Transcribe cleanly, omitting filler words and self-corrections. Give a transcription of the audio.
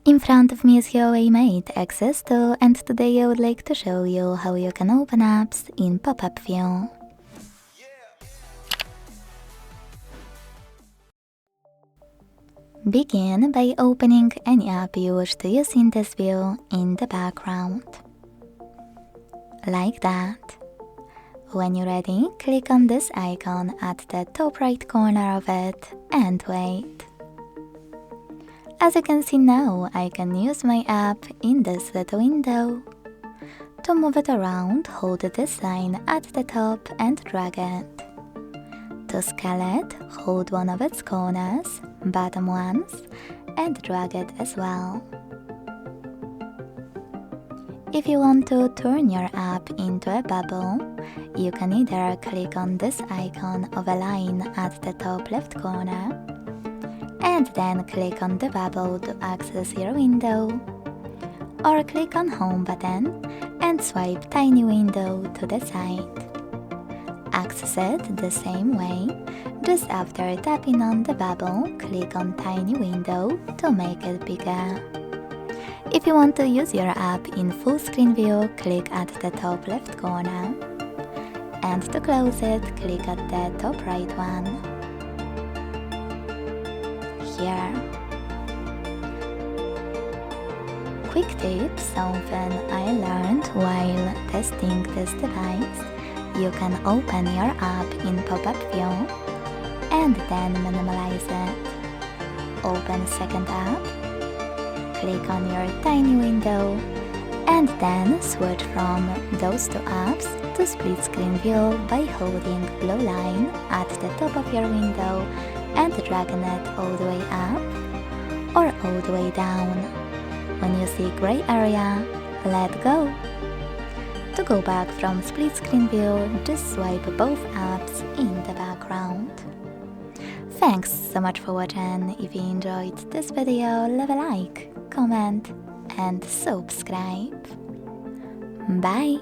In front of me is HUAWEI Mate Xs 2, and today I would like to show you how you can open apps in pop-up view. Begin by opening any app you wish to use in this view in the background. Like that. When you're ready, click on this icon at the top right corner of it and wait. As you can see now, I can use my app in this little window. To move it around, hold this line at the top and drag it. To scale it, hold one of its corners, bottom ones, and drag it as well. If you want to turn your app into a bubble, you can either click on this icon of a line at the top left corner, and then click on the bubble to access your window, or click on Home button and swipe Tiny Window to the side. Access it the same way. Just after tapping on the bubble, click on Tiny Window to make it bigger. If you want to use your app in full screen view, click at the top left corner. And to close it, click at the top right one. Here. Quick tip, something I learned while testing this device. You can open your app in pop-up view and then minimize it. Open second app, click on your tiny window, and then switch from those two apps to split screen view by holding blue line at the top of your window and dragging it all the way up or all the way down. When you see gray area, let go. To go back from split screen view, just swipe both apps in the background. Thanks so much for watching. If you enjoyed this video, leave a like, comment and subscribe. Bye!